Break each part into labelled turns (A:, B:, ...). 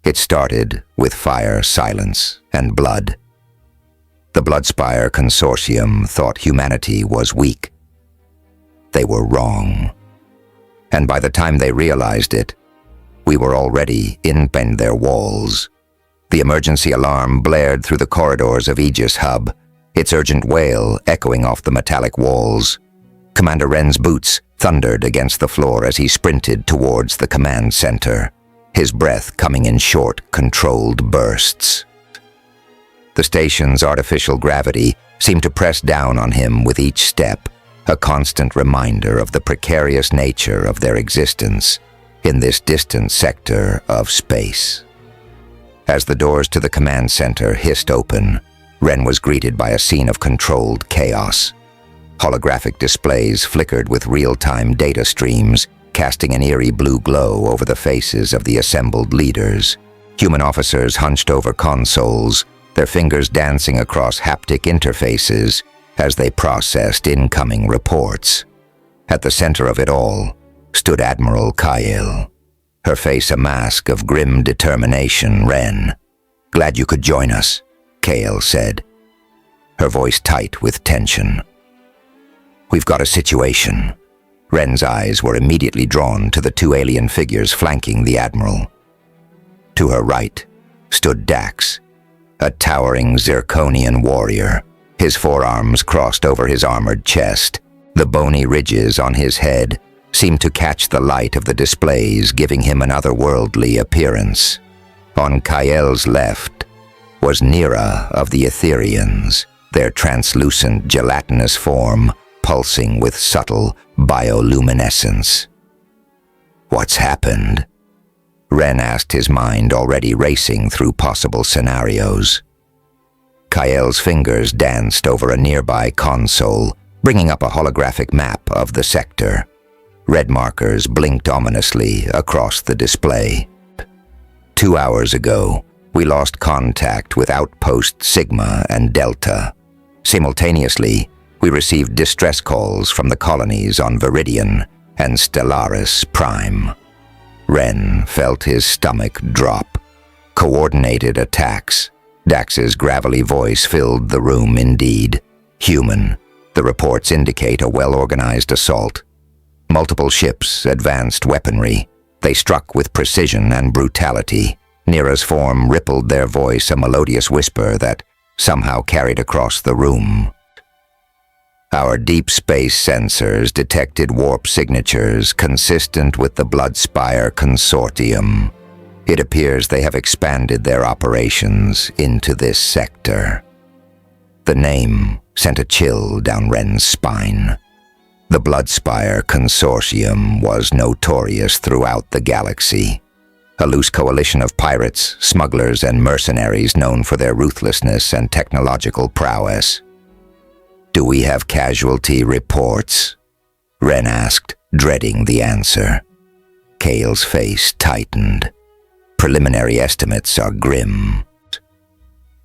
A: It started with fire, silence, and blood. The Bloodspire Consortium thought humanity was weak. They were wrong. And by the time they realized it, we were already in their walls. The emergency alarm blared through the corridors of Aegis Hub, its urgent wail echoing off the metallic walls. Commander Wren's boots thundered against the floor as he sprinted towards the command center, his breath coming in short, controlled bursts. The station's artificial gravity seemed to press down on him with each step, a constant reminder of the precarious nature of their existence in this distant sector of space. As the doors to the command center hissed open, Wren was greeted by a scene of controlled chaos. Holographic displays flickered with real-time data streams, casting an eerie blue glow over the faces of the assembled leaders. Human officers hunched over consoles, their fingers dancing across haptic interfaces as they processed incoming reports. At the center of it all stood Admiral Kyle, her face a mask of grim determination. "Wren, glad you could join us," Kyle said, her voice tight with tension. "We've got a situation." Wren's eyes were immediately drawn to the two alien figures flanking the Admiral. To her right stood Dax, a towering Zirconian warrior, his forearms crossed over his armored chest. The bony ridges on his head seemed to catch the light of the displays, giving him an otherworldly appearance. On Kyle's left was Nira of the Etherians, their translucent gelatinous form pulsing with subtle bioluminescence. "What's happened?" Wren asked, his mind already racing through possible scenarios. Kyle's fingers danced over a nearby console, bringing up a holographic map of the sector. Red markers blinked ominously across the display. 2 hours ago, we lost contact with Outpost Sigma and Delta. Simultaneously, we received distress calls from the colonies on Viridian and Stellaris Prime. Wren felt his stomach drop. Coordinated attacks. Dax's gravelly voice filled the room indeed. Human. The reports indicate a well-organized assault. Multiple ships, advanced weaponry. They struck with precision and brutality. Nira's form rippled their voice, a melodious whisper that somehow carried across the room. Our deep space sensors detected warp signatures consistent with the Bloodspire Consortium. It appears they have expanded their operations into this sector. The name sent a chill down Wren's spine. The Bloodspire Consortium was notorious throughout the galaxy. A loose coalition of pirates, smugglers, and mercenaries known for their ruthlessness and technological prowess. "Do we have casualty reports?" Wren asked, dreading the answer. Kale's face tightened. "Preliminary estimates are grim."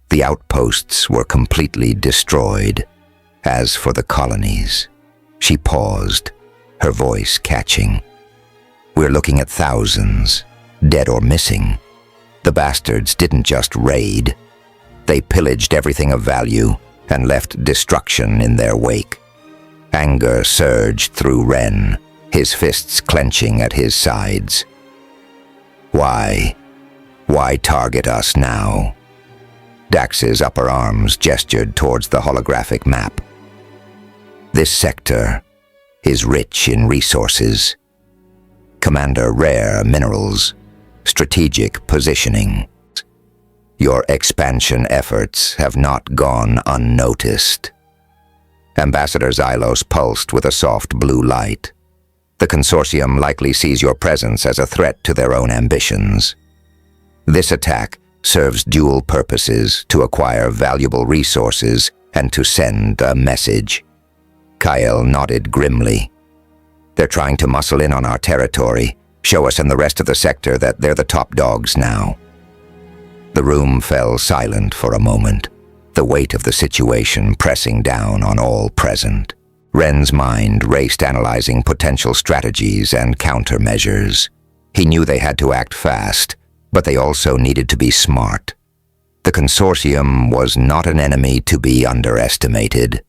A: The outposts were completely destroyed. As for the colonies, she paused, her voice catching. "We're looking at thousands, dead or missing. The bastards didn't just raid. They pillaged everything of value and left destruction in their wake." Anger surged through Wren, his fists clenching at his sides. Why? Why target us now?" Dax's upper arms gestured towards the holographic map. "This sector is rich in resources. Commander, rare minerals, strategic positioning. Your expansion efforts have not gone unnoticed." Ambassador Xylos pulsed with a soft blue light. "The consortium likely sees your presence as a threat to their own ambitions. This attack serves dual purposes: to acquire valuable resources and to send a message." Kyle nodded grimly. "They're trying to muscle in on our territory, show us and the rest of the sector that they're the top dogs now." The room fell silent for a moment, the weight of the situation pressing down on all present. Wren's mind raced, analyzing potential strategies and countermeasures. He knew they had to act fast, but they also needed to be smart. The consortium was not an enemy to be underestimated.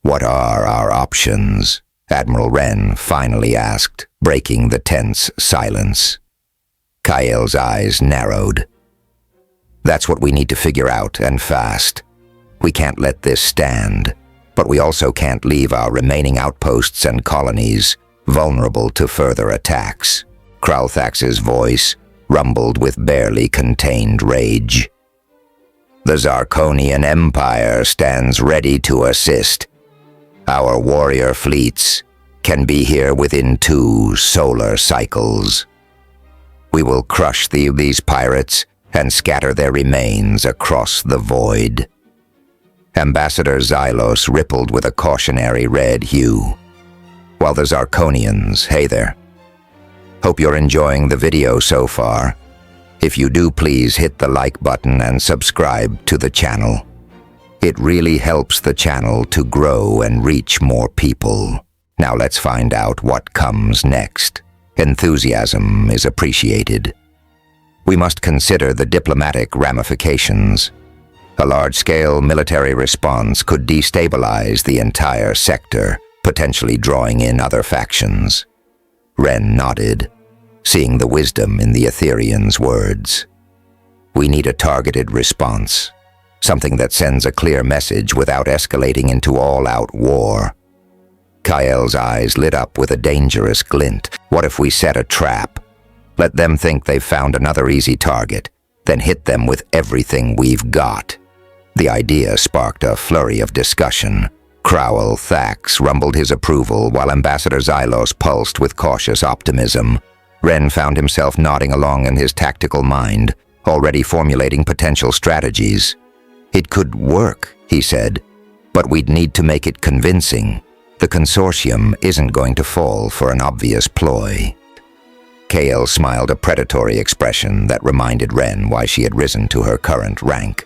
A: "What are our options?" Admiral Wren finally asked, breaking the tense silence. Kael's eyes narrowed. "That's what we need to figure out, and fast. We can't let this stand, but we also can't leave our remaining outposts and colonies vulnerable to further attacks." Kralthax's voice rumbled with barely contained rage. "The Zarkonian Empire stands ready to assist. Our warrior fleets can be here within 2 solar cycles. We will crush these pirates and scatter their remains across the void." Ambassador Xylos rippled with a cautionary red hue, while the Zarkonians, "Hey there. Hope you're enjoying the video so far. If you do, please hit the like button and subscribe to the channel. It really helps the channel to grow and reach more people." Now let's find out what comes next. Enthusiasm is appreciated. We must consider the diplomatic ramifications. A large-scale military response could destabilize the entire sector, potentially drawing in other factions. Wren nodded, seeing the wisdom in the Etherean's words. "We need a targeted response, something that sends a clear message without escalating into all-out war." Kael's eyes lit up with a dangerous glint. "What if we set a trap? Let them think they've found another easy target, then hit them with everything we've got." The idea sparked a flurry of discussion. Kralthax rumbled his approval, while Ambassador Xylos pulsed with cautious optimism. Wren found himself nodding along in his tactical mind, already formulating potential strategies. "It could work," he said, "but we'd need to make it convincing. The consortium isn't going to fall for an obvious ploy." Kael smiled a predatory expression that reminded Wren why she had risen to her current rank.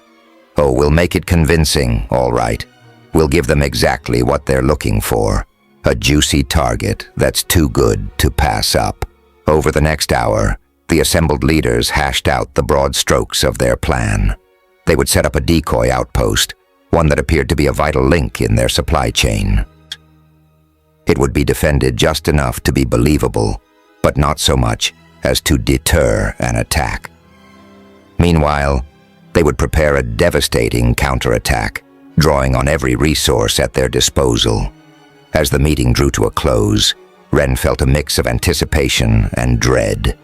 A: "Oh, we'll make it convincing, all right. We'll give them exactly what they're looking for. A juicy target that's too good to pass up." Over the next hour, the assembled leaders hashed out the broad strokes of their plan. They would set up a decoy outpost, one that appeared to be a vital link in their supply chain. It would be defended just enough to be believable, but not so much as to deter an attack. Meanwhile, they would prepare a devastating counterattack, drawing on every resource at their disposal. As the meeting drew to a close, Wren felt a mix of anticipation and dread.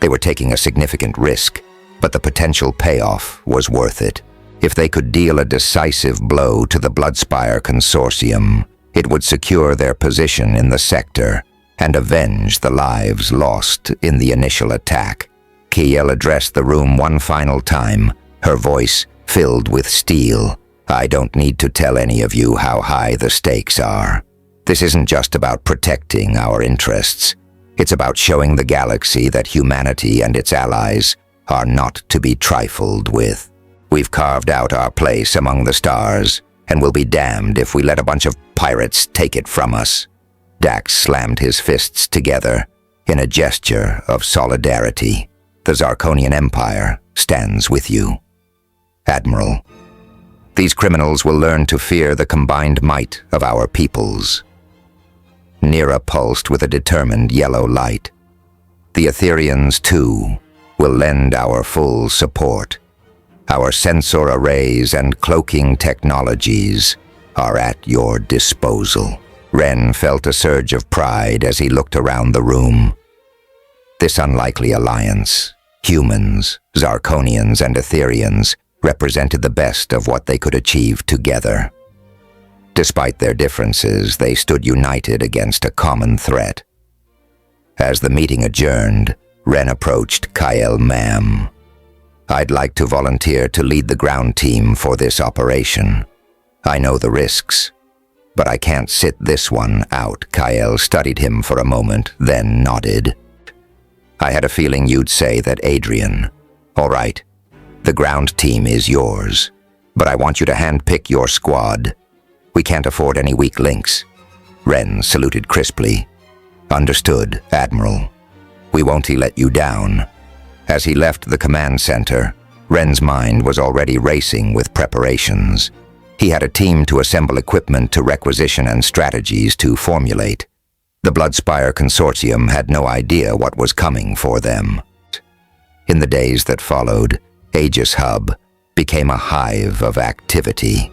A: They were taking a significant risk, but the potential payoff was worth it. If they could deal a decisive blow to the Bloodspire Consortium, it would secure their position in the sector and avenge the lives lost in the initial attack. Kael addressed the room one final time, her voice filled with steel. "I don't need to tell any of you how high the stakes are. This isn't just about protecting our interests. It's about showing the galaxy that humanity and its allies are not to be trifled with. We've carved out our place among the stars, and we'll be damned if we let a bunch of pirates take it from us." Dax slammed his fists together in a gesture of solidarity. "The Zarkonian Empire stands with you, Admiral. These criminals will learn to fear the combined might of our peoples." Nira pulsed with a determined yellow light. "The Ethereans, too, will lend our full support. Our sensor arrays and cloaking technologies are at your disposal." Wren felt a surge of pride as he looked around the room. This unlikely alliance, humans, Zarkonians, and Ethereans, represented the best of what they could achieve together. Despite their differences, they stood united against a common threat. As the meeting adjourned, Wren approached Kael. "Ma'am, I'd like to volunteer to lead the ground team for this operation. I know the risks, but I can't sit this one out." Kael studied him for a moment, then nodded. "I had a feeling you'd say that, Adrian. All right, the ground team is yours, but I want you to handpick your squad. We can't afford any weak links." Wren saluted crisply. "Understood, Admiral. We won't let you down." As he left the command center, Ren's mind was already racing with preparations. He had a team to assemble equipment to requisition and strategies to formulate. The Bloodspire Consortium had no idea what was coming for them. In the days that followed, Aegis Hub became a hive of activity.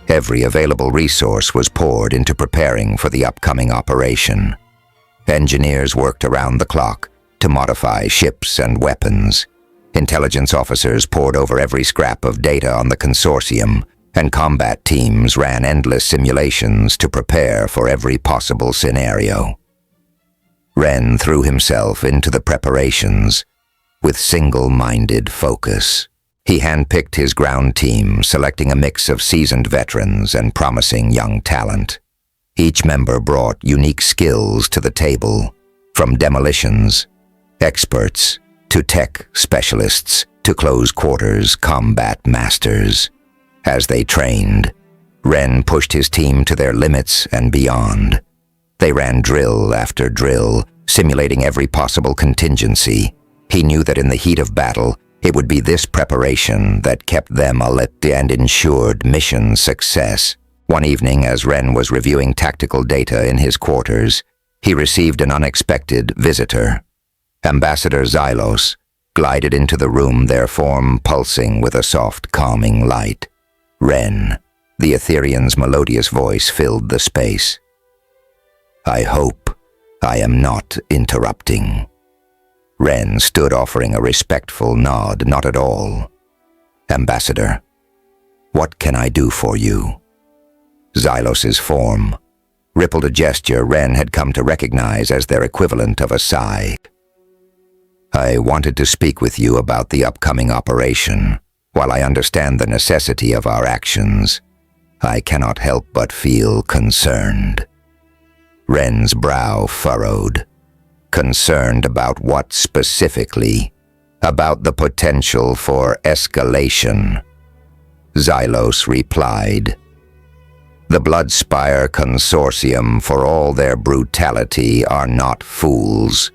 A: Every available resource was poured into preparing for the upcoming operation. Engineers worked around the clock to modify ships and weapons. Intelligence officers pored over every scrap of data on the consortium, and combat teams ran endless simulations to prepare for every possible scenario. Ren threw himself into the preparations with single-minded focus. He handpicked his ground team, selecting a mix of seasoned veterans and promising young talent. Each member brought unique skills to the table, from demolitions, experts, to tech specialists, to close-quarters combat masters. As they trained, Ren pushed his team to their limits and beyond. They ran drill after drill, simulating every possible contingency. He knew that in the heat of battle, it would be this preparation that kept them alert and ensured mission success. One evening, as Ren was reviewing tactical data in his quarters, he received an unexpected visitor. Ambassador Xylos glided into the room, their form pulsing with a soft, calming light. Ren, the Etherean's melodious voice filled the space. "I hope I am not interrupting." Ren stood, offering a respectful nod. "Not at all. Ambassador, what can I do for you?" Xylos's form rippled a gesture Ren had come to recognize as their equivalent of a sigh. "I wanted to speak with you about the upcoming operation. While I understand the necessity of our actions, I cannot help but feel concerned." Ren's brow furrowed. "Concerned about what specifically?" "About the potential for escalation." Xylos replied. "The Bloodspire Consortium, for all their brutality, are not fools.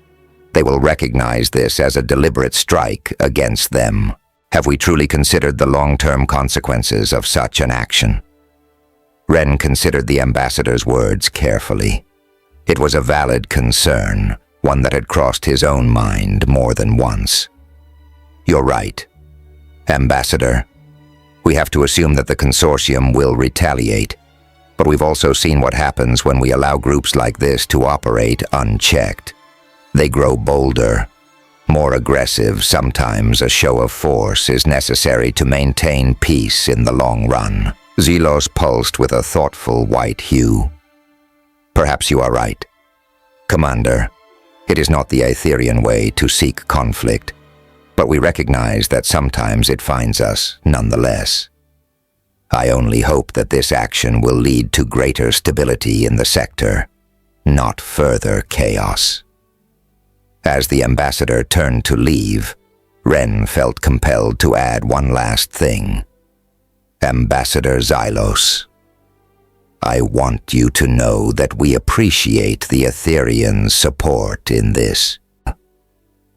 A: They will recognize this as a deliberate strike against them. Have we truly considered the long-term consequences of such an action?" Ren considered the ambassador's words carefully. It was a valid concern, one that had crossed his own mind more than once. "You're right, Ambassador. We have to assume that the consortium will retaliate, but we've also seen what happens when we allow groups like this to operate unchecked. They grow bolder, more aggressive. Sometimes a show of force is necessary to maintain peace in the long run." Xylos pulsed with a thoughtful white hue. "Perhaps you are right. Commander, it is not the Aetherian way to seek conflict, but we recognize that sometimes it finds us nonetheless. I only hope that this action will lead to greater stability in the sector, not further chaos." As the ambassador turned to leave, Ren felt compelled to add one last thing. "Ambassador Xylos, I want you to know that we appreciate the Aetherians' support in this.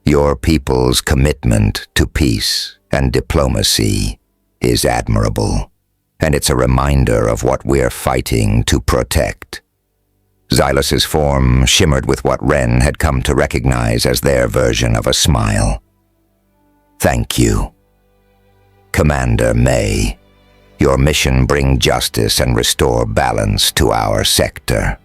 A: Your people's commitment to peace and diplomacy is admirable, and it's a reminder of what we're fighting to protect." Xylos's form shimmered with what Ren had come to recognize as their version of a smile. "Thank you. Commander May, your mission bring justice and restore balance to our sector."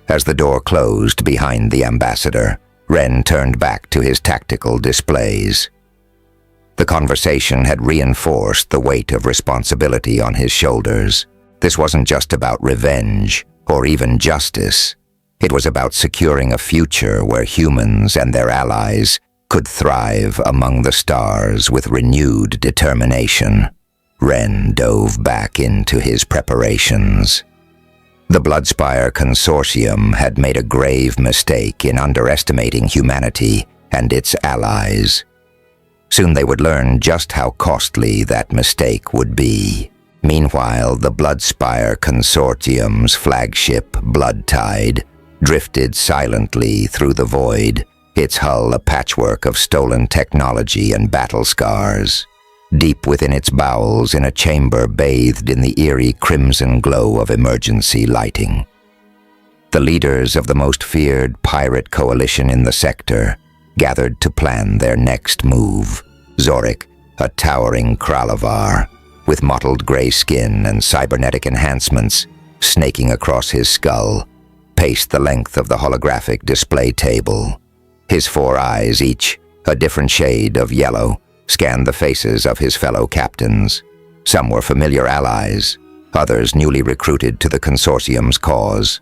A: As the door closed behind the ambassador, Ren turned back to his tactical displays. The conversation had reinforced the weight of responsibility on his shoulders. This wasn't just about revenge or even justice. It was about securing a future where humans and their allies could thrive among the stars with renewed determination. Ren dove back into his preparations. The Bloodspire Consortium had made a grave mistake in underestimating humanity and its allies. Soon they would learn just how costly that mistake would be. Meanwhile, the Bloodspire Consortium's flagship, Bloodtide, drifted silently through the void, its hull a patchwork of stolen technology and battle scars. Deep within its bowels, in a chamber bathed in the eerie crimson glow of emergency lighting. The leaders of the most feared pirate coalition in the sector gathered to plan their next move. Zorik, a towering Kralavar, with mottled gray skin and cybernetic enhancements snaking across his skull, paced the length of the holographic display table. His 4 eyes, each a different shade of yellow, scanned the faces of his fellow captains. Some were familiar allies, others newly recruited to the consortium's cause.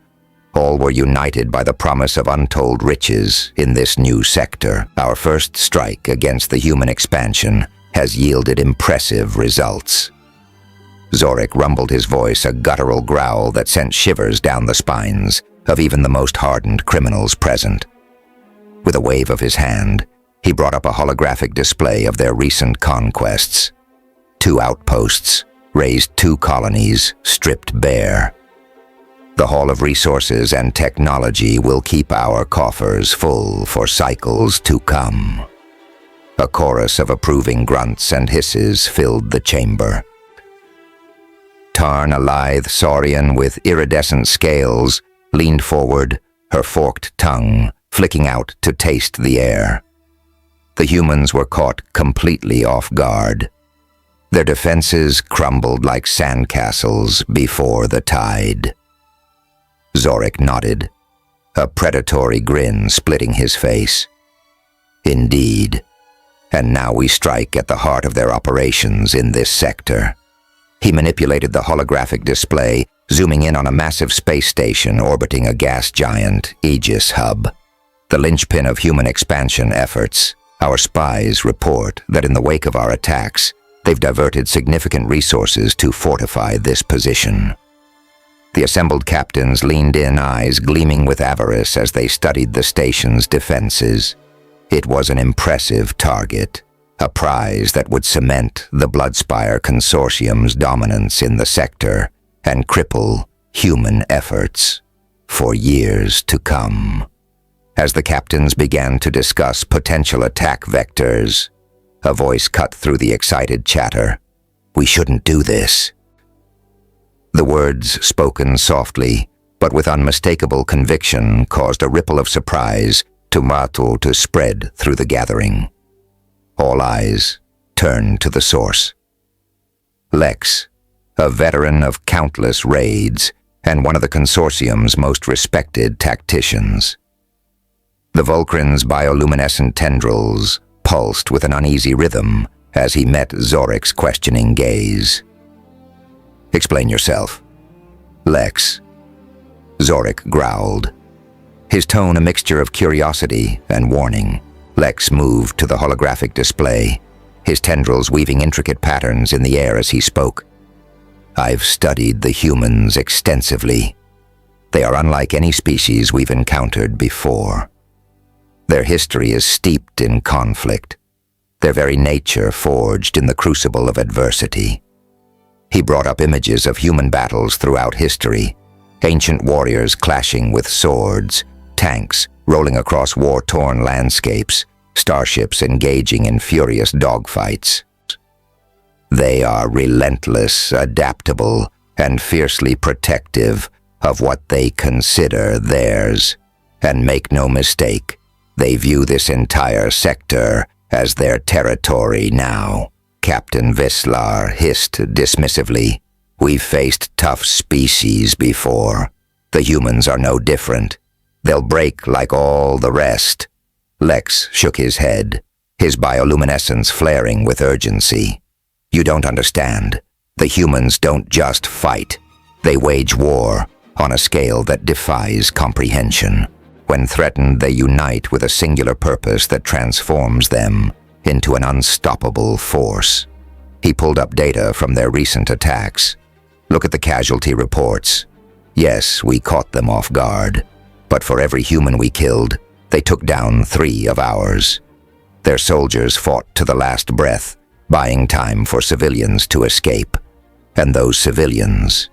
A: All were united by the promise of untold riches in this new sector. Our first strike against the human expansion has yielded impressive results. Zorik rumbled his voice, a guttural growl that sent shivers down the spines of even the most hardened criminals present. With a wave of his hand, he brought up a holographic display of their recent conquests. 2 outposts, raised 2 colonies, stripped bare. The Hall of Resources and Technology will keep our coffers full for cycles to come. A chorus of approving grunts and hisses filled the chamber. Tarn, a lithe saurian with iridescent scales, leaned forward, her forked tongue flicking out to taste the air. The humans were caught completely off guard. Their defenses crumbled like sandcastles before the tide. Zorik nodded, a predatory grin splitting his face. Indeed, and now we strike at the heart of their operations in this sector. He manipulated the holographic display, zooming in on a massive space station orbiting a gas giant, Aegis hub. The linchpin of human expansion efforts. Our spies report that in the wake of our attacks, they've diverted significant resources to fortify this position. The assembled captains leaned in, eyes gleaming with avarice as they studied the station's defenses. It was an impressive target, a prize that would cement the Bloodspire Consortium's dominance in the sector and cripple human efforts for years to come. As the captains began to discuss potential attack vectors, a voice cut through the excited chatter. "We shouldn't do this." The words, spoken softly, but with unmistakable conviction, caused a ripple of surprise to spread through the gathering. All eyes turned to the source. Lex, a veteran of countless raids and one of the consortium's most respected tacticians. The Vulcran's bioluminescent tendrils pulsed with an uneasy rhythm as he met Zorik's questioning gaze. "Explain yourself." "Lex." Zorik growled, his tone a mixture of curiosity and warning. Lex moved to the holographic display, his tendrils weaving intricate patterns in the air as he spoke. "I've studied the humans extensively. They are unlike any species we've encountered before. Their history is steeped in conflict, their very nature forged in the crucible of adversity." He brought up images of human battles throughout history, ancient warriors clashing with swords, tanks rolling across war-torn landscapes, starships engaging in furious dogfights. They are relentless, adaptable, and fiercely protective of what they consider theirs. And make no mistake, they view this entire sector as their territory now. Captain Vislar hissed dismissively. "We've faced tough species before. The humans are no different. They'll break like all the rest." Lex shook his head, his bioluminescence flaring with urgency. "You don't understand. The humans don't just fight. They wage war on a scale that defies comprehension. When threatened, they unite with a singular purpose that transforms them into an unstoppable force." He pulled up data from their recent attacks. "Look at the casualty reports. Yes, we caught them off guard, but for every human we killed, they took down 3 of ours. Their soldiers fought to the last breath, buying time for civilians to escape. And those civilians,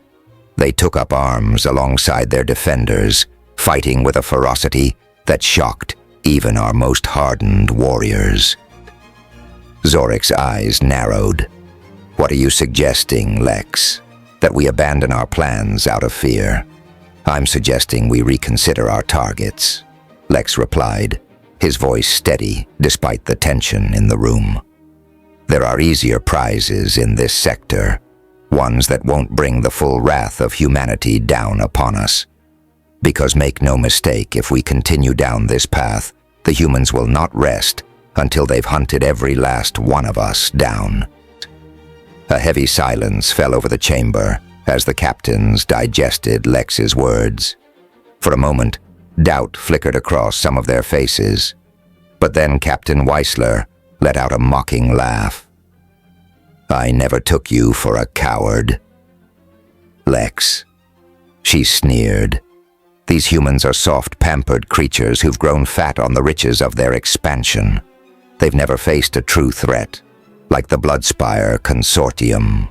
A: they took up arms alongside their defenders, fighting with a ferocity that shocked even our most hardened warriors. Zoric's eyes narrowed. What are you suggesting, Lex? That we abandon our plans out of fear? I'm suggesting we reconsider our targets, Lex replied, his voice steady despite the tension in the room. There are easier prizes in this sector, ones that won't bring the full wrath of humanity down upon us. Because make no mistake, if we continue down this path, the humans will not rest until they've hunted every last one of us down. A heavy silence fell over the chamber as the captains digested Lex's words. For a moment, doubt flickered across some of their faces. But then Captain Weissler let out a mocking laugh. I never took you for a coward, Lex. She sneered. These humans are soft, pampered creatures who've grown fat on the riches of their expansion. They've never faced a true threat, like the Bloodspire Consortium.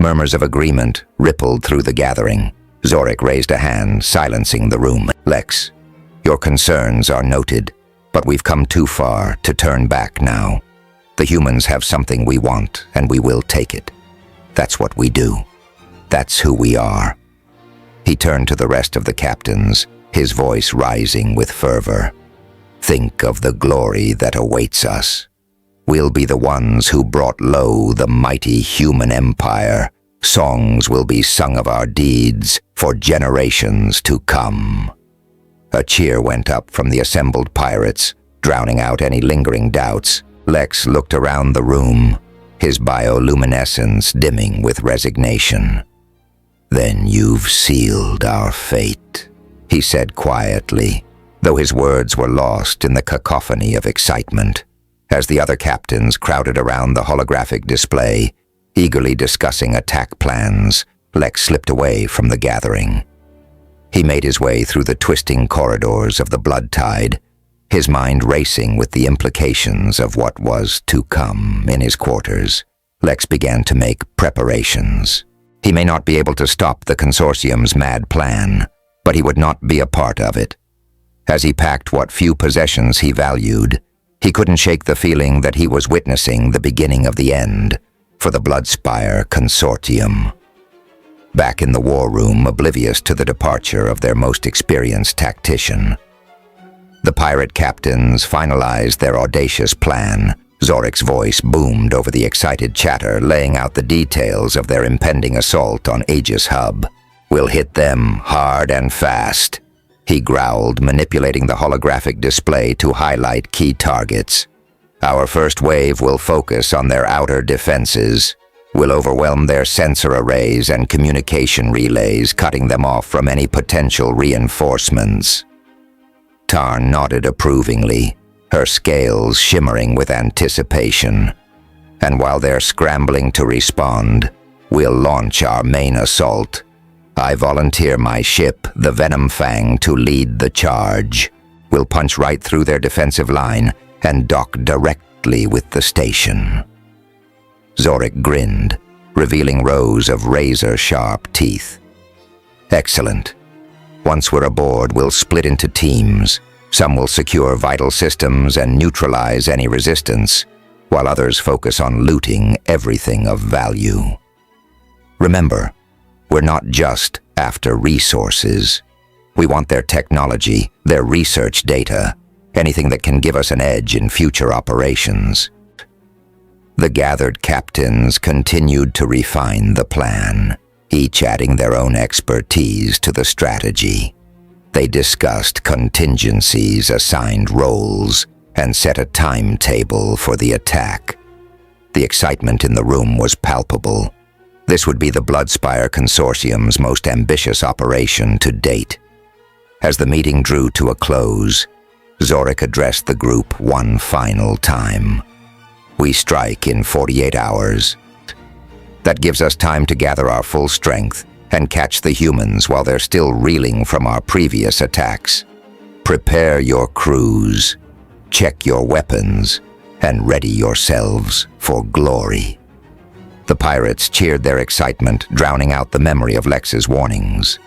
A: Murmurs of agreement rippled through the gathering. Zoric raised a hand, silencing the room. Lex, your concerns are noted, but we've come too far to turn back now. The humans have something we want, and we will take it. That's what we do. That's who we are. He turned to the rest of the captains, his voice rising with fervor. Think of the glory that awaits us. We'll be the ones who brought low the mighty human empire. Songs will be sung of our deeds for generations to come. A cheer went up from the assembled pirates, drowning out any lingering doubts. Lex looked around the room, his bioluminescence dimming with resignation. Then you've sealed our fate, he said quietly, though his words were lost in the cacophony of excitement. As the other captains crowded around the holographic display, eagerly discussing attack plans, Lex slipped away from the gathering. He made his way through the twisting corridors of the Blood Tide, his mind racing with the implications of what was to come in his quarters. Lex began to make preparations. He may not be able to stop the Consortium's mad plan, but he would not be a part of it. As he packed what few possessions he valued, he couldn't shake the feeling that he was witnessing the beginning of the end for the Bloodspire Consortium. Back in the war room, oblivious to the departure of their most experienced tactician, the pirate captains finalized their audacious plan. Zoric's voice boomed over the excited chatter, laying out the details of their impending assault on Aegis Hub. We'll hit them hard and fast, he growled, manipulating the holographic display to highlight key targets. Our first wave will focus on their outer defenses. We'll overwhelm their sensor arrays and communication relays, cutting them off from any potential reinforcements. Tarn nodded approvingly, her scales shimmering with anticipation. And while they're scrambling to respond, we'll launch our main assault. I volunteer my ship, the Venom Fang, to lead the charge. We'll punch right through their defensive line and dock directly with the station. Zoric grinned, revealing rows of razor-sharp teeth. Excellent. Once we're aboard, we'll split into teams. Some will secure vital systems and neutralize any resistance, while others focus on looting everything of value. Remember, we're not just after resources. We want their technology, their research data, anything that can give us an edge in future operations. The gathered captains continued to refine the plan, each adding their own expertise to the strategy. They discussed contingencies, assigned roles, and set a timetable for the attack. The excitement in the room was palpable. This would be the Bloodspire Consortium's most ambitious operation to date. As the meeting drew to a close, Zoric addressed the group one final time. We strike in 48 hours. That gives us time to gather our full strength and catch the humans while they're still reeling from our previous attacks. Prepare your crews, check your weapons, and ready yourselves for glory. The pirates cheered their excitement, drowning out the memory of Lex's warnings.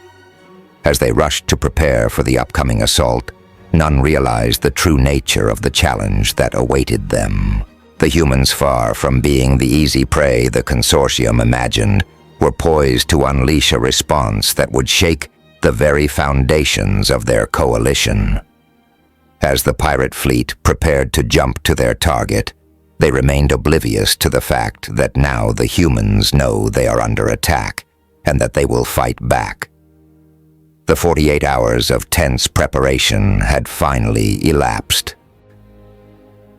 A: As they rushed to prepare for the upcoming assault, None realized the true nature of the challenge that awaited them. The humans, far from being the easy prey the consortium imagined, were poised to unleash a response that would shake the very foundations of their coalition. As the pirate fleet prepared to jump to their target, they remained oblivious to the fact that now the humans know they are under attack and that they will fight back. The 48 hours of tense preparation had finally elapsed.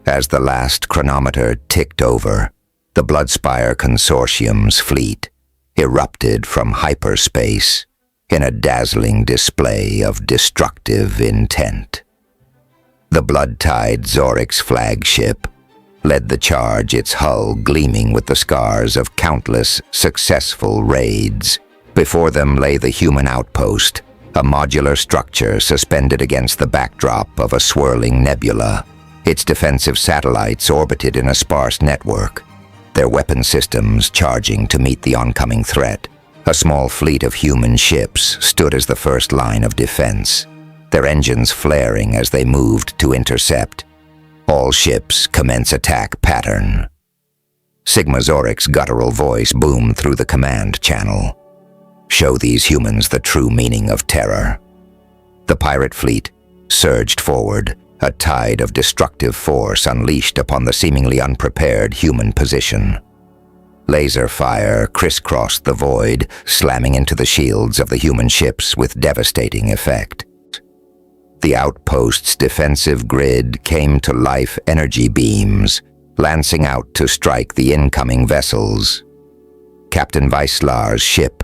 A: As the last chronometer ticked over, the Bloodspire Consortium's fleet erupted from hyperspace in a dazzling display of destructive intent. The blood-tide Zorik's flagship led the charge, its hull gleaming with the scars of countless successful raids. Before them lay the human outpost, a modular structure suspended against the backdrop of a swirling nebula. Its defensive satellites orbited in a sparse network, their weapon systems charging to meet the oncoming threat. A small fleet of human ships stood as the first line of defense, their engines flaring as they moved to intercept. All ships commence attack pattern. Sigma Zorik's guttural voice boomed through the command channel. Show these humans the true meaning of terror. The pirate fleet surged forward, a tide of destructive force unleashed upon the seemingly unprepared human position. Laser fire crisscrossed the void, slamming into the shields of the human ships with devastating effect. The outpost's defensive grid came to life, energy beams lancing out to strike the incoming vessels. Captain Weisslar's ship,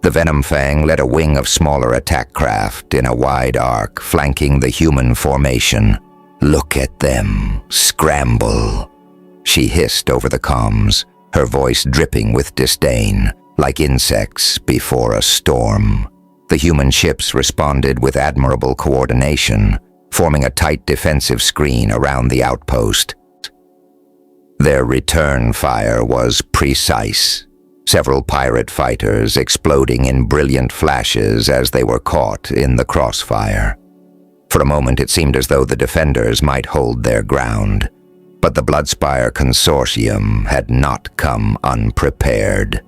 A: the Venom Fang, led a wing of smaller attack craft in a wide arc, flanking the human formation. "Look at them, scramble," she hissed over the comms, her voice dripping with disdain, like insects before a storm. The human ships responded with admirable coordination, forming a tight defensive screen around the outpost. Their return fire was precise, several pirate fighters exploding in brilliant flashes as they were caught in the crossfire. For a moment it seemed as though the defenders might hold their ground, but the Bloodspire Consortium had not come unprepared.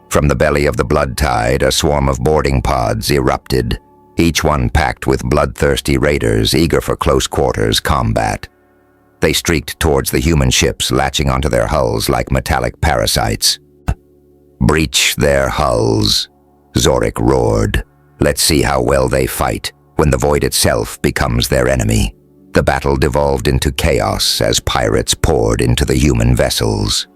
A: From the belly of the blood tide, a swarm of boarding pods erupted, each one packed with bloodthirsty raiders eager for close quarters combat. They streaked towards the human ships, latching onto their hulls like metallic parasites. "Breach their hulls," Zorik roared. "Let's see how well they fight when the void itself becomes their enemy." The battle devolved into chaos as pirates poured into the human vessels.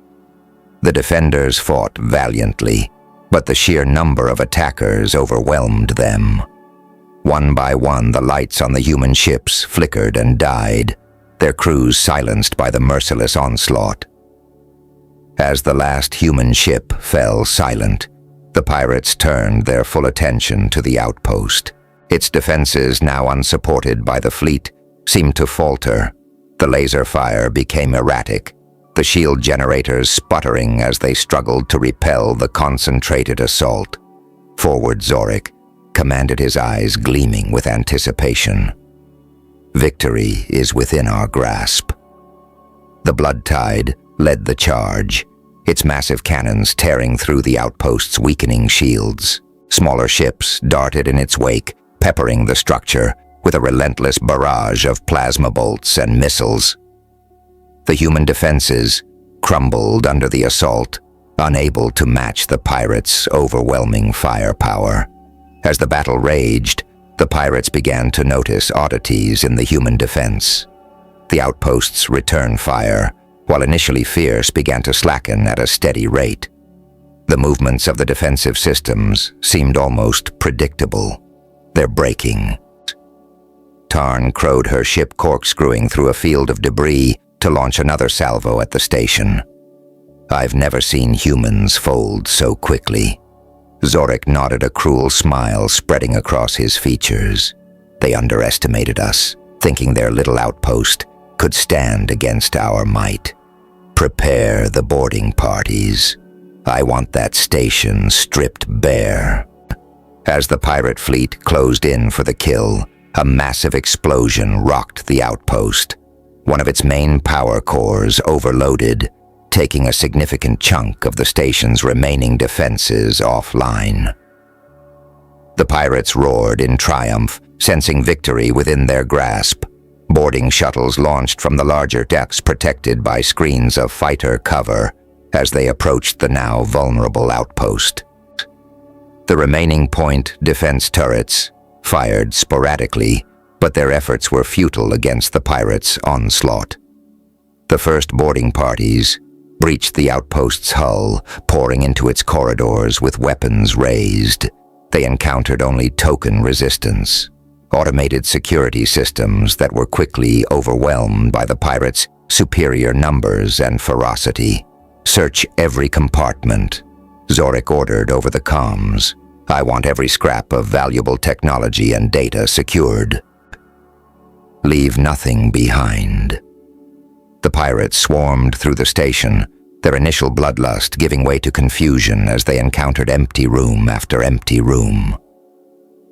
A: The defenders fought valiantly, but the sheer number of attackers overwhelmed them. One by one, the lights on the human ships flickered and died, their crews silenced by the merciless onslaught. As the last human ship fell silent, the pirates turned their full attention to the outpost. Its defenses, now unsupported by the fleet, seemed to falter. The laser fire became erratic, the shield generators sputtering as they struggled to repel the concentrated assault. Forward Zorik commanded, his eyes gleaming with anticipation. "Victory is within our grasp." The blood tide led the charge, its massive cannons tearing through the outpost's weakening shields. Smaller ships darted in its wake, peppering the structure with a relentless barrage of plasma bolts and missiles. The human defenses crumbled under the assault, unable to match the pirates' overwhelming firepower. As the battle raged, the pirates began to notice oddities in the human defense. The outpost's return fire, while initially fierce, began to slacken at a steady rate. The movements of the defensive systems seemed almost predictable. "They're breaking." Tarn crowed her ship, corkscrewing through a field of debris to launch another salvo at the station. "I've never seen humans fold so quickly." Zorik nodded, a cruel smile spreading across his features. "They underestimated us, thinking their little outpost could stand against our might. Prepare the boarding parties. I want that station stripped bare." As the pirate fleet closed in for the kill, a massive explosion rocked the outpost. One of its main power cores overloaded, taking a significant chunk of the station's remaining defenses offline. The pirates roared in triumph, sensing victory within their grasp. Boarding shuttles launched from the larger decks protected by screens of fighter cover as they approached the now vulnerable outpost. The remaining point defense turrets fired sporadically, but their efforts were futile against the pirates' onslaught. The first boarding parties breached the outpost's hull, pouring into its corridors with weapons raised. They encountered only token resistance, automated security systems that were quickly overwhelmed by the pirates' superior numbers and ferocity. "Search every compartment," Zorik ordered over the comms. "I want every scrap of valuable technology and data secured. Leave nothing behind." The pirates swarmed through the station, their initial bloodlust giving way to confusion as they encountered empty room after empty room.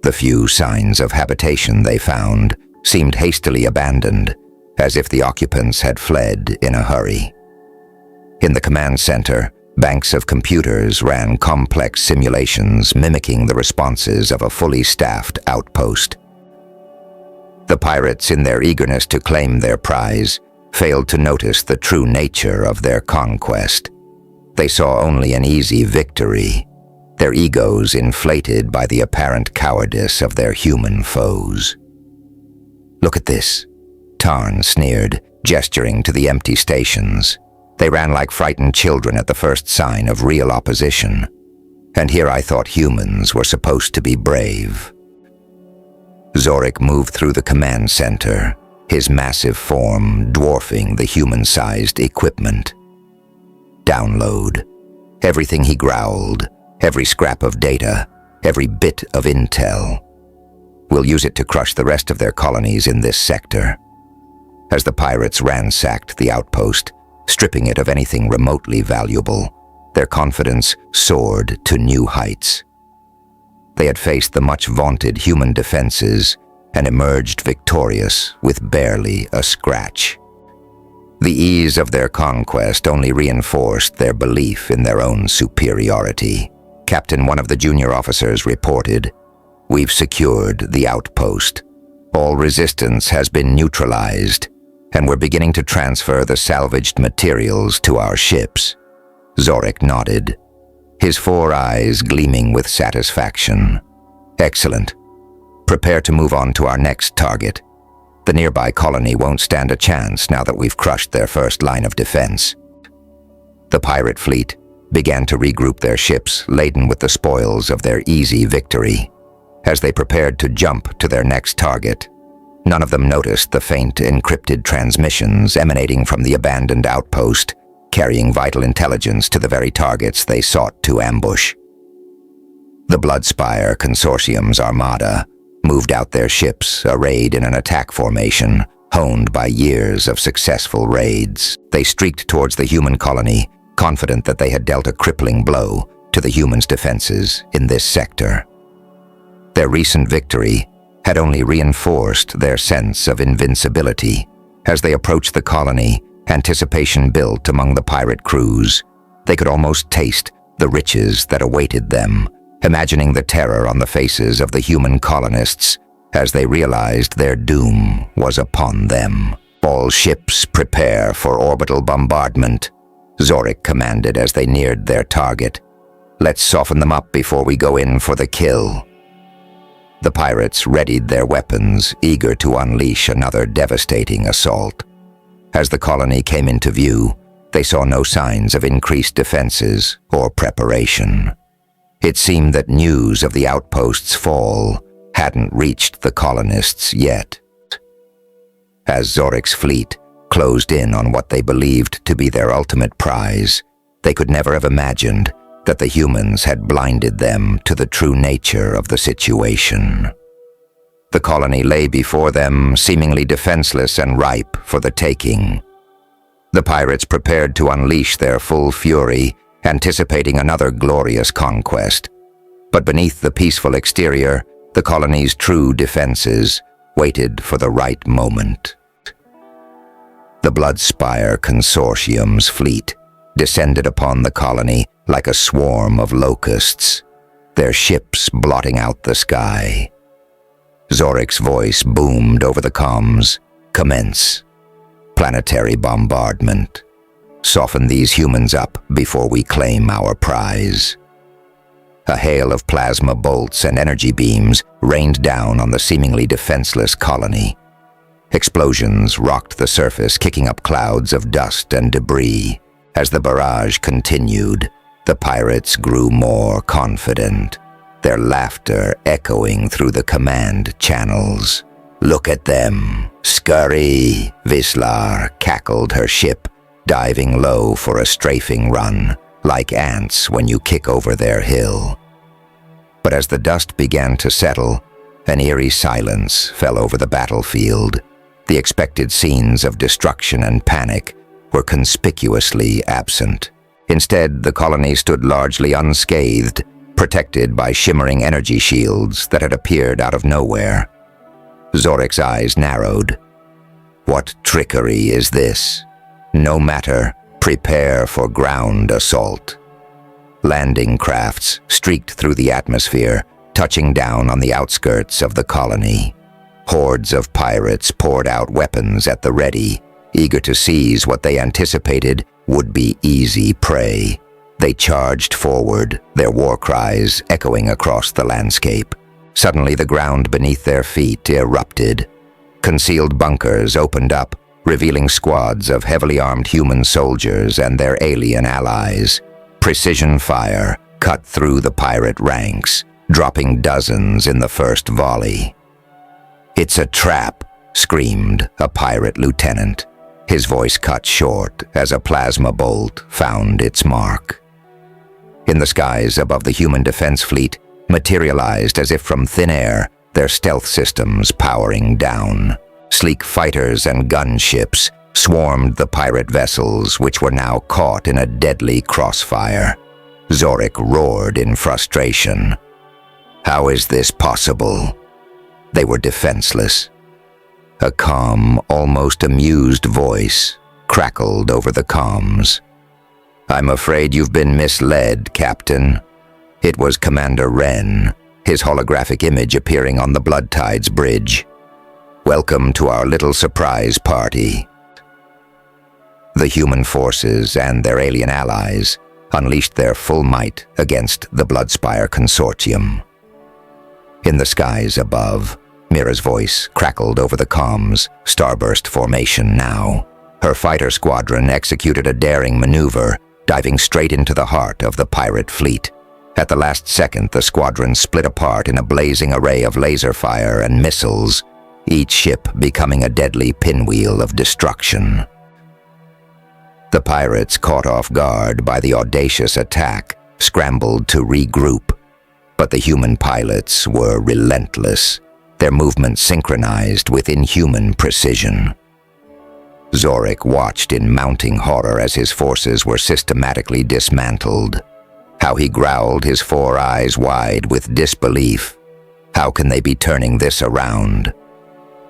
A: The few signs of habitation they found seemed hastily abandoned, as if the occupants had fled in a hurry. In the command center, banks of computers ran complex simulations mimicking the responses of a fully staffed outpost. The pirates, in their eagerness to claim their prize, failed to notice the true nature of their conquest. They saw only an easy victory, their egos inflated by the apparent cowardice of their human foes. "Look at this," Tarn sneered, gesturing to the empty stations. They ran like frightened children at the first sign of real opposition. And here I thought humans were supposed to be brave. Zorik moved through the command center, his massive form dwarfing the human-sized equipment. "Download." Everything he growled, every scrap of data, every bit of intel. "We'll use it to crush the rest of their colonies in this sector." As the pirates ransacked the outpost, stripping it of anything remotely valuable, their confidence soared to new heights. They had faced the much-vaunted human defenses and emerged victorious with barely a scratch. The ease of their conquest only reinforced their belief in their own superiority. Captain, one of the junior officers, reported, "We've secured the outpost. All resistance has been neutralized, and we're beginning to transfer the salvaged materials to our ships." Zorik nodded, his 4 eyes gleaming with satisfaction. "Excellent. Prepare to move on to our next target. The nearby colony won't stand a chance now that we've crushed their first line of defense." The pirate fleet began to regroup their ships laden with the spoils of their easy victory. As they prepared to jump to their next target, none of them noticed the faint encrypted transmissions emanating from the abandoned outpost, carrying vital intelligence to the very targets they sought to ambush. The Bloodspire Consortium's armada moved out their ships, arrayed in an attack formation, honed by years of successful raids. They streaked towards the human colony, confident that they had dealt a crippling blow to the humans' defenses in this sector. Their recent victory had only reinforced their sense of invincibility. As they approached the colony, anticipation built among the pirate crews. They could almost taste the riches that awaited them, imagining the terror on the faces of the human colonists as they realized their doom was upon them. "All ships prepare for orbital bombardment," Zorik commanded as they neared their target. "Let's soften them up before we go in for the kill." The pirates readied their weapons, eager to unleash another devastating assault. As the colony came into view, they saw no signs of increased defenses or preparation. It seemed that news of the outpost's fall hadn't reached the colonists yet. As Zorik's fleet closed in on what they believed to be their ultimate prize, they could never have imagined that the humans had blinded them to the true nature of the situation. The colony lay before them, seemingly defenseless and ripe for the taking. The pirates prepared to unleash their full fury, anticipating another glorious conquest. But beneath the peaceful exterior, the colony's true defenses waited for the right moment. The Bloodspire Consortium's fleet descended upon the colony like a swarm of locusts, their ships blotting out the sky. Zorik's voice boomed over the comms. Commence. Planetary bombardment. Soften these humans up before we claim our prize. A hail of plasma bolts and energy beams rained down on the seemingly defenseless colony. Explosions rocked the surface, kicking up clouds of dust and debris. As the barrage continued, the pirates grew more confident, their laughter echoing through the command channels. "Look at them, scurry," Vislar cackled her ship, diving low for a strafing run, like ants when you kick over their hill. But as the dust began to settle, an eerie silence fell over the battlefield. The expected scenes of destruction and panic were conspicuously absent. Instead, the colony stood largely unscathed, protected by shimmering energy shields that had appeared out of nowhere. Zorik's eyes narrowed. What trickery is this? No matter, prepare for ground assault. Landing crafts streaked through the atmosphere, touching down on the outskirts of the colony. Hordes of pirates poured out weapons at the ready, eager to seize what they anticipated would be easy prey. They charged forward, their war cries echoing across the landscape. Suddenly the ground beneath their feet erupted. Concealed bunkers opened up, revealing squads of heavily armed human soldiers and their alien allies. Precision fire cut through the pirate ranks, dropping dozens in the first volley. "It's a trap," screamed a pirate lieutenant, his voice cut short as a plasma bolt found its mark. In the skies above the human defense fleet, materialized as if from thin air, their stealth systems powering down. Sleek fighters and gunships swarmed the pirate vessels, which were now caught in a deadly crossfire. Zorik roared in frustration. How is this possible? They were defenseless. A calm, almost amused voice crackled over the comms. "I'm afraid you've been misled, Captain." It was Commander Wren, his holographic image appearing on the Blood Tides bridge. "Welcome to our little surprise party." The human forces and their alien allies unleashed their full might against the Bloodspire Consortium. In the skies above, Mira's voice crackled over the comms, starburst formation now. Her fighter squadron executed a daring maneuver, diving straight into the heart of the pirate fleet. At the last second, the squadron split apart in a blazing array of laser fire and missiles, each ship becoming a deadly pinwheel of destruction. The pirates, caught off guard by the audacious attack, scrambled to regroup. But the human pilots were relentless, their movements synchronized with inhuman precision. Zorik watched in mounting horror as his forces were systematically dismantled. How he growled, his 4 eyes wide with disbelief. How can they be turning this around?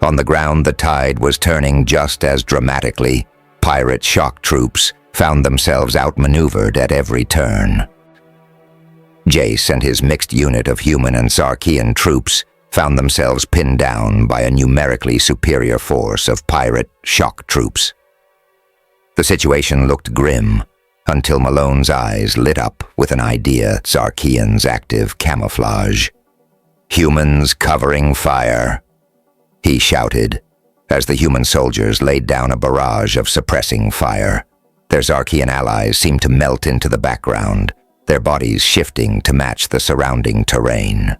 A: On the ground, the tide was turning just as dramatically. Pirate shock troops found themselves outmaneuvered at every turn. Jace and his mixed unit of human and Sarkean troops found themselves pinned down by a numerically superior force of pirate shock troops. The situation looked grim until Malone's eyes lit up with an idea: Sarkean's active camouflage. "Humans covering fire," he shouted, as the human soldiers laid down a barrage of suppressing fire. Their Zarkian allies seemed to melt into the background, their bodies shifting to match the surrounding terrain.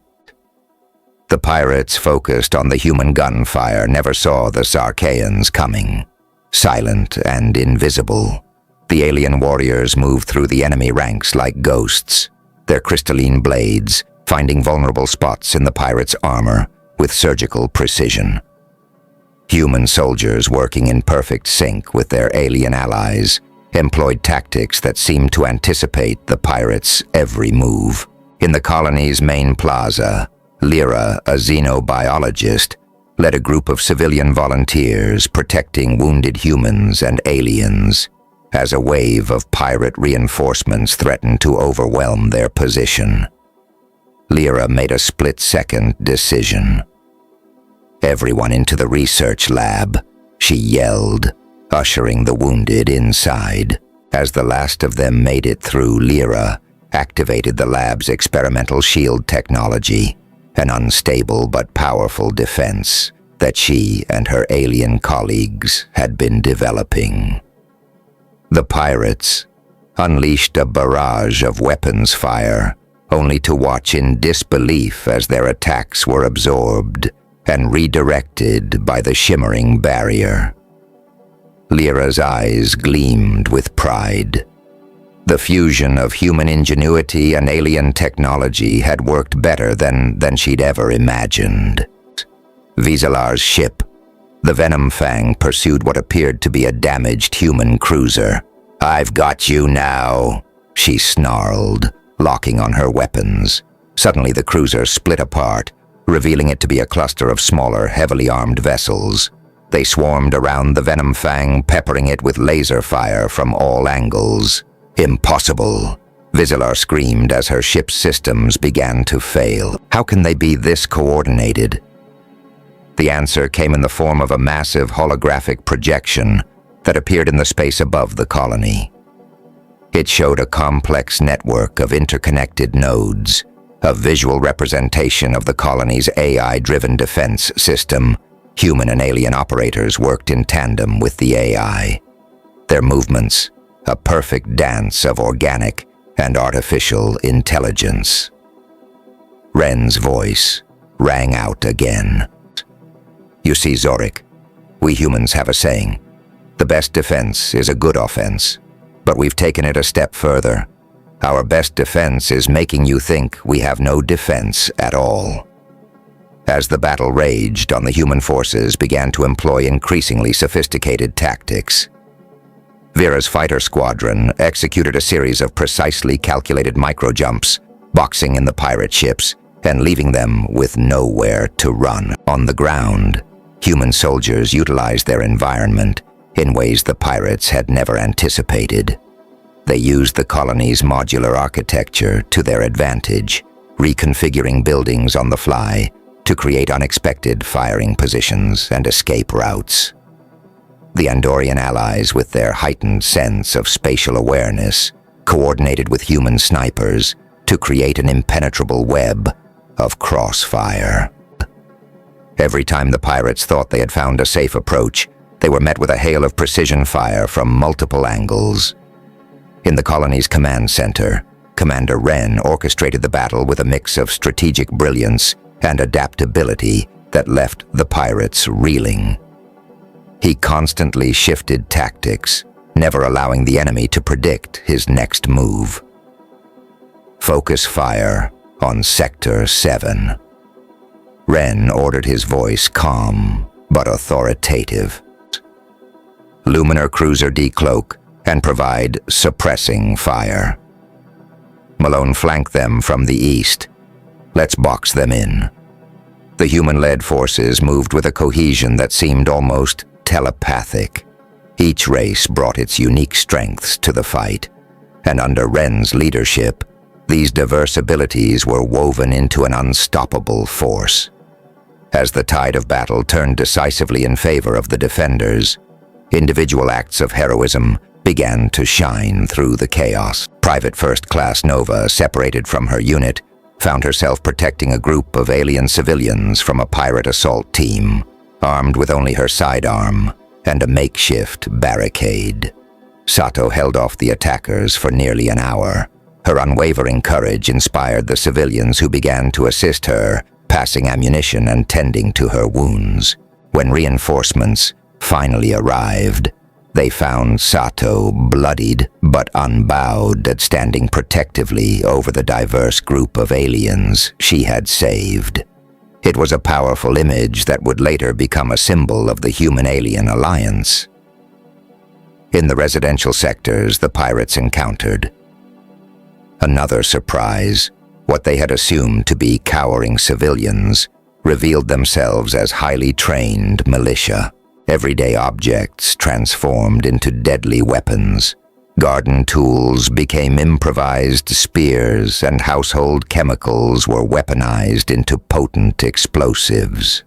A: The pirates focused on the human gunfire, never saw the Sarkeans coming. Silent and invisible, the alien warriors moved through the enemy ranks like ghosts, their crystalline blades finding vulnerable spots in the pirates' armor with surgical precision. Human soldiers, working in perfect sync with their alien allies, employed tactics that seemed to anticipate the pirates' every move. In the colony's main plaza, Lyra, a xenobiologist, led a group of civilian volunteers protecting wounded humans and aliens as a wave of pirate reinforcements threatened to overwhelm their position. Lyra made a split-second decision. "Everyone into the research lab," she yelled, ushering the wounded inside. As the last of them made it through, Lyra activated the lab's experimental shield technology, an unstable but powerful defense that she and her alien colleagues had been developing. The pirates unleashed a barrage of weapons fire, only to watch in disbelief as their attacks were absorbed and redirected by the shimmering barrier. Lyra's eyes gleamed with pride. The fusion of human ingenuity and alien technology had worked better than she'd ever imagined. Visalar's ship, the Venom Fang, pursued what appeared to be a damaged human cruiser. "I've got you now," she snarled, locking on her weapons. Suddenly the cruiser split apart, revealing it to be a cluster of smaller, heavily armed vessels. They swarmed around the Venom Fang, peppering it with laser fire from all angles. "Impossible!" Visalar screamed as her ship's systems began to fail. "How can they be this coordinated?" The answer came in the form of a massive holographic projection that appeared in the space above the colony. It showed a complex network of interconnected nodes, a visual representation of the colony's AI-driven defense system. Human and alien operators worked in tandem with the AI. Their movements, a perfect dance of organic and artificial intelligence. Ren's voice rang out again. "You see, Zorik, we humans have a saying. The best defense is a good offense, but we've taken it a step further. Our best defense is making you think we have no defense at all." As the battle raged on, the human forces began to employ increasingly sophisticated tactics. Vera's fighter squadron executed a series of precisely calculated micro-jumps, boxing in the pirate ships and leaving them with nowhere to run. On the ground, human soldiers utilized their environment in ways the pirates had never anticipated. They used the colony's modular architecture to their advantage, reconfiguring buildings on the fly to create unexpected firing positions and escape routes. The Andorian allies, with their heightened sense of spatial awareness, coordinated with human snipers to create an impenetrable web of crossfire. Every time the pirates thought they had found a safe approach, they were met with a hail of precision fire from multiple angles. In the colony's command center, Commander Ren orchestrated the battle with a mix of strategic brilliance and adaptability that left the pirates reeling. He constantly shifted tactics, never allowing the enemy to predict his next move. "Focus fire on Sector 7. Ren ordered, his voice calm but authoritative. "Luminar cruiser decloak and provide suppressing fire. Malone, flank them from the east. Let's box them in." The human-led forces moved with a cohesion that seemed almost telepathic. Each race brought its unique strengths to the fight, and under Ren's leadership, these diverse abilities were woven into an unstoppable force. As the tide of battle turned decisively in favor of the defenders, individual acts of heroism began to shine through the chaos. Private First Class Nova, separated from her unit, found herself protecting a group of alien civilians from a pirate assault team, armed with only her sidearm and a makeshift barricade. Sato held off the attackers for nearly an hour. Her unwavering courage inspired the civilians who began to assist her, passing ammunition and tending to her wounds. When reinforcements finally arrived, they found Sato bloodied but unbowed, standing protectively over the diverse group of aliens she had saved. It was a powerful image that would later become a symbol of the human-alien alliance. In the residential sectors, the pirates encountered another surprise. What they had assumed to be cowering civilians revealed themselves as highly trained militia, everyday objects transformed into deadly weapons. Garden tools became improvised spears, and household chemicals were weaponized into potent explosives.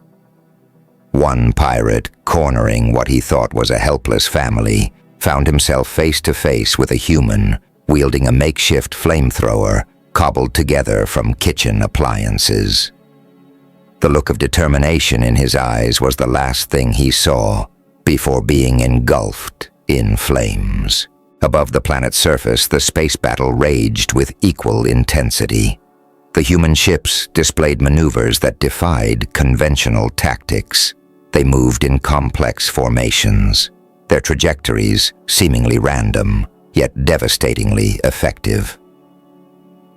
A: One pirate, cornering what he thought was a helpless family, found himself face to face with a human wielding a makeshift flamethrower cobbled together from kitchen appliances. The look of determination in his eyes was the last thing he saw before being engulfed in flames. Above the planet's surface, the space battle raged with equal intensity. The human ships displayed maneuvers that defied conventional tactics. They moved in complex formations, their trajectories seemingly random, yet devastatingly effective.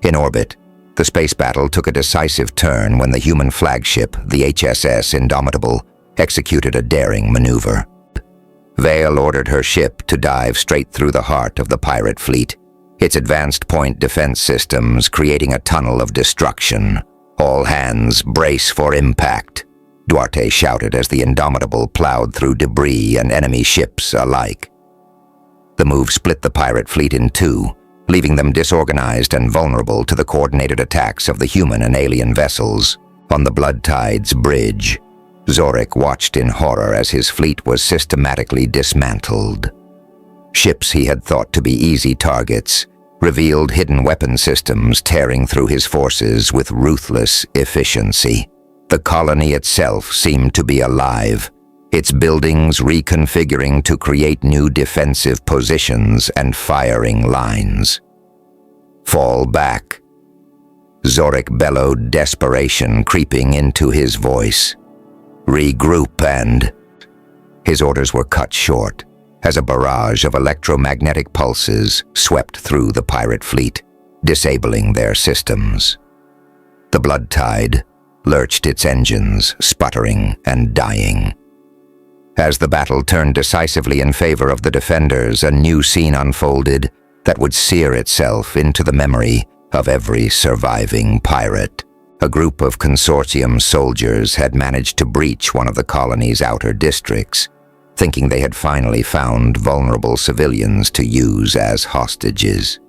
A: In orbit, the space battle took a decisive turn when the human flagship, the HSS Indomitable, executed a daring maneuver. Vale ordered her ship to dive straight through the heart of the pirate fleet, its advanced point defense systems creating a tunnel of destruction. "All hands, brace for impact," Duarte shouted as the Indomitable plowed through debris and enemy ships alike. The move split the pirate fleet in two, leaving them disorganized and vulnerable to the coordinated attacks of the human and alien vessels. On the Blood Tide's bridge, Zorik watched in horror as his fleet was systematically dismantled. Ships he had thought to be easy targets revealed hidden weapon systems tearing through his forces with ruthless efficiency. The colony itself seemed to be alive, its buildings reconfiguring to create new defensive positions and firing lines. "Fall back," Zorik bellowed, desperation creeping into his voice. "Regroup and—" His orders were cut short as a barrage of electromagnetic pulses swept through the pirate fleet, disabling their systems. The Blood Tide lurched its engines, sputtering and dying. As the battle turned decisively in favor of the defenders, a new scene unfolded that would sear itself into the memory of every surviving pirate. A group of consortium soldiers had managed to breach one of the colony's outer districts, thinking they had finally found vulnerable civilians to use as hostages.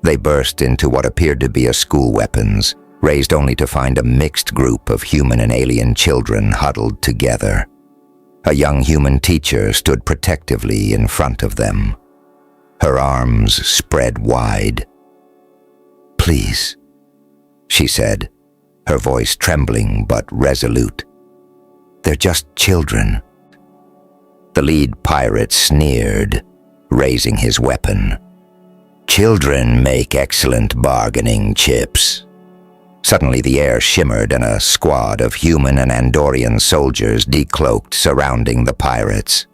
A: They burst into what appeared to be a school weapons, raised only to find a mixed group of human and alien children huddled together. A young human teacher stood protectively in front of them, her arms spread wide. "Please," she said, her voice trembling but resolute. "They're just children." The lead pirate sneered, raising his weapon. "Children make excellent bargaining chips." Suddenly the air shimmered and a squad of human and Andorian soldiers decloaked, surrounding the pirates.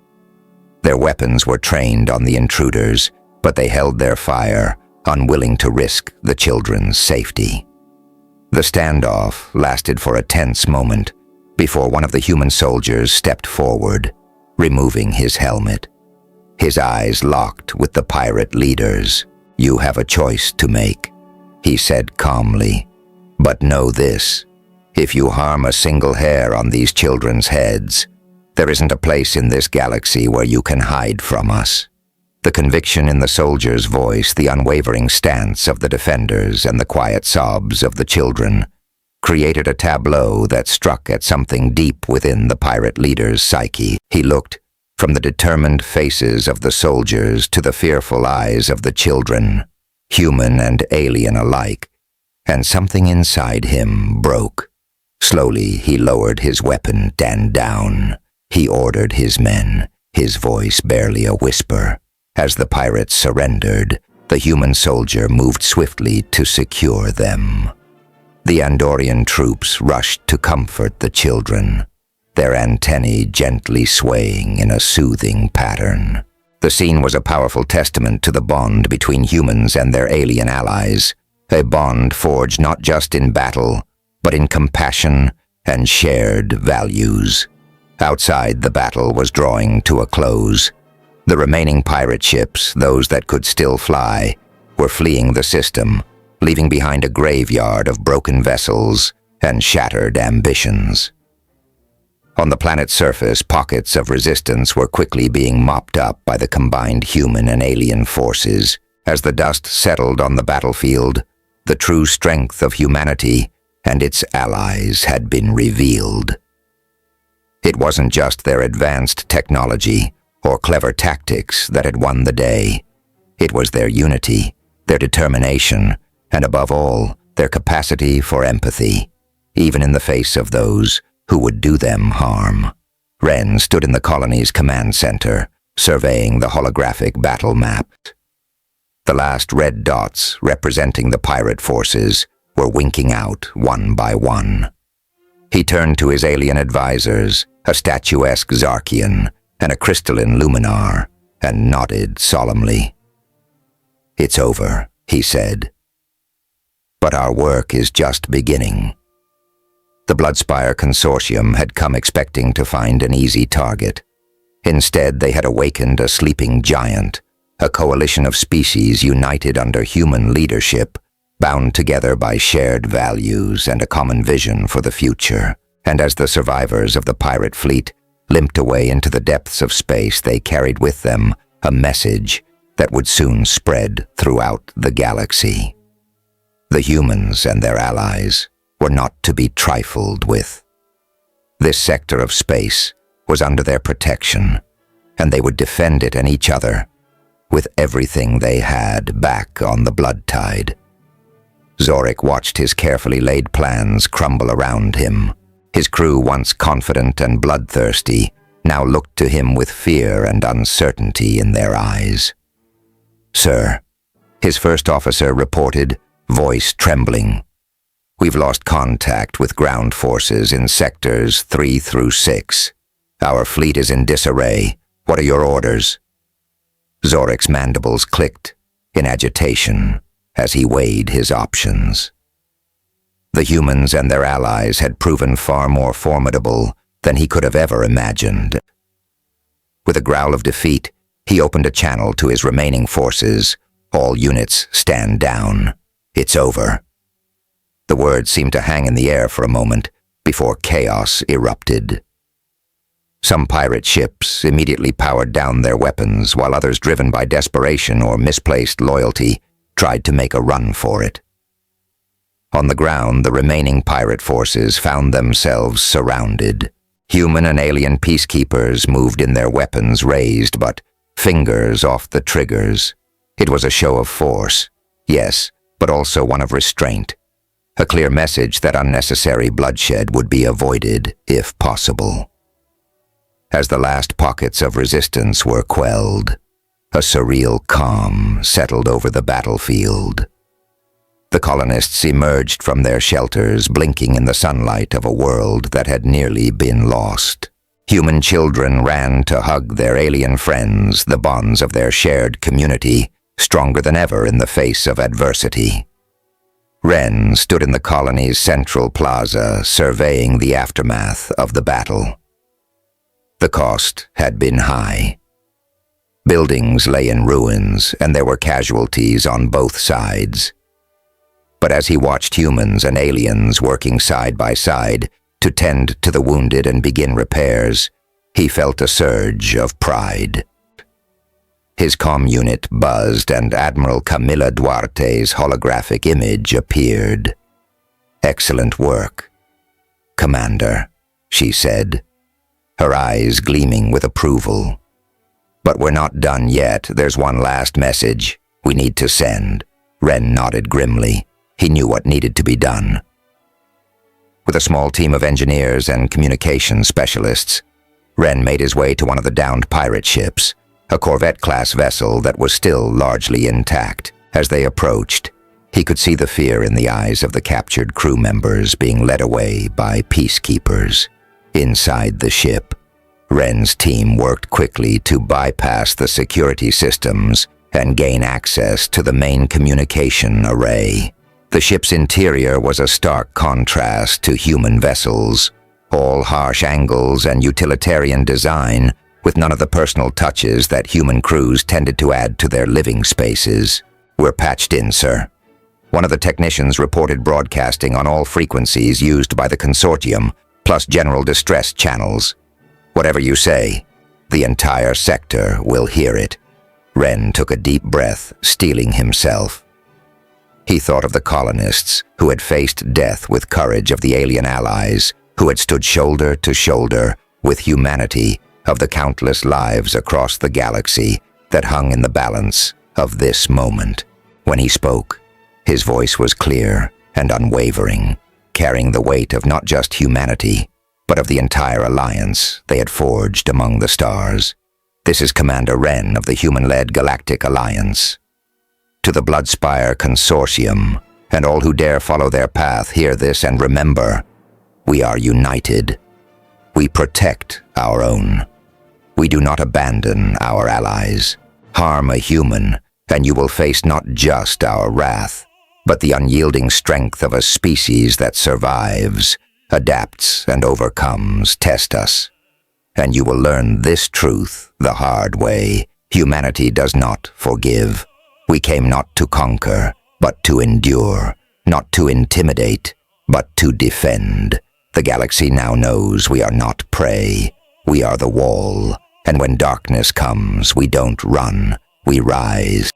A: Their weapons were trained on the intruders, but they held their fire, unwilling to risk the children's safety. The standoff lasted for a tense moment before one of the human soldiers stepped forward, removing his helmet. His eyes locked with the pirate leaders. "You have a choice to make," he said calmly. "But know this, if you harm a single hair on these children's heads, there isn't a place in this galaxy where you can hide from us." The conviction in the soldier's voice, the unwavering stance of the defenders, and the quiet sobs of the children created a tableau that struck at something deep within the pirate leader's psyche. He looked from the determined faces of the soldiers to the fearful eyes of the children, human and alien alike, and something inside him broke. Slowly he lowered his weapon and down. He ordered his men, his voice barely a whisper. As the pirates surrendered, the human soldier moved swiftly to secure them. The Andorian troops rushed to comfort the children, their antennae gently swaying in a soothing pattern. The scene was a powerful testament to the bond between humans and their alien allies, a bond forged not just in battle, but in compassion and shared values. Outside, the battle was drawing to a close. The remaining pirate ships, those that could still fly, were fleeing the system, leaving behind a graveyard of broken vessels and shattered ambitions. On the planet's surface, pockets of resistance were quickly being mopped up by the combined human and alien forces. As the dust settled on the battlefield, the true strength of humanity and its allies had been revealed. It wasn't just their advanced technology or clever tactics that had won the day. It was their unity, their determination, and above all, their capacity for empathy, even in the face of those who would do them harm. Ren stood in the colony's command center, surveying the holographic battle map. The last red dots, representing the pirate forces, were winking out one by one. He turned to his alien advisors, a statuesque Zarkian and a crystalline Luminar, and nodded solemnly. "It's over," he said. "But our work is just beginning." The Bloodspire Consortium had come expecting to find an easy target. Instead, they had awakened a sleeping giant, a coalition of species united under human leadership, bound together by shared values and a common vision for the future. And as the survivors of the pirate fleet limped away into the depths of space, they carried with them a message that would soon spread throughout the galaxy. The humans and their allies were not to be trifled with. This sector of space was under their protection, and they would defend it and each other with everything they had back on the blood tide. Zorik watched his carefully laid plans crumble around him. His crew, once confident and bloodthirsty, now looked to him with fear and uncertainty in their eyes. "Sir," his first officer reported, voice trembling, "we've lost contact with ground forces in sectors 3 through 6. Our fleet is in disarray. What are your orders?" Zorik's mandibles clicked in agitation as he weighed his options. The humans and their allies had proven far more formidable than he could have ever imagined. With a growl of defeat, he opened a channel to his remaining forces. "All units, stand down. It's over." The words seemed to hang in the air for a moment before chaos erupted. Some pirate ships immediately powered down their weapons, while others, driven by desperation or misplaced loyalty, tried to make a run for it. On the ground, the remaining pirate forces found themselves surrounded. Human and alien peacekeepers moved in their weapons raised, but fingers off the triggers. It was a show of force, yes, but also one of restraint. A clear message that unnecessary bloodshed would be avoided if possible. As the last pockets of resistance were quelled, a surreal calm settled over the battlefield. The colonists emerged from their shelters, blinking in the sunlight of a world that had nearly been lost. Human children ran to hug their alien friends, the bonds of their shared community, stronger than ever in the face of adversity. Ren stood in the colony's central plaza, surveying the aftermath of the battle. The cost had been high. Buildings lay in ruins, and there were casualties on both sides. But as he watched humans and aliens working side by side to tend to the wounded and begin repairs, he felt a surge of pride. His comm unit buzzed, and Admiral Camila Duarte's holographic image appeared. "Excellent work, Commander," she said, her eyes gleaming with approval. "But we're not done yet. There's one last message we need to send." Ren nodded grimly. He knew what needed to be done. With a small team of engineers and communication specialists, Ren made his way to one of the downed pirate ships, a Corvette-class vessel that was still largely intact. As they approached, he could see the fear in the eyes of the captured crew members being led away by peacekeepers. Inside the ship, Ren's team worked quickly to bypass the security systems and gain access to the main communication array. The ship's interior was a stark contrast to human vessels, all harsh angles and utilitarian design, with none of the personal touches that human crews tended to add to their living spaces. "We're patched in, sir." One of the technicians reported broadcasting on all frequencies used by the consortium, plus general distress channels. Whatever you say, the entire sector will hear it. Ren took a deep breath, steeling himself. He thought of the colonists who had faced death with courage of the alien allies, who had stood shoulder to shoulder with humanity, of the countless lives across the galaxy that hung in the balance of this moment. When he spoke, his voice was clear and unwavering, carrying the weight of not just humanity, but of the entire alliance they had forged among the stars. This is Commander Ren of the human-led Galactic Alliance. To the Bloodspire Consortium, and all who dare follow their path, hear this and remember, we are united. We protect our own. We do not abandon our allies. Harm a human, and you will face not just our wrath, but the unyielding strength of a species that survives, adapts, and overcomes. Test us, and you will learn this truth the hard way. Humanity does not forgive. We came not to conquer, but to endure, not to intimidate, but to defend. The galaxy now knows we are not prey. We are the wall, and when darkness comes, we don't run, we rise.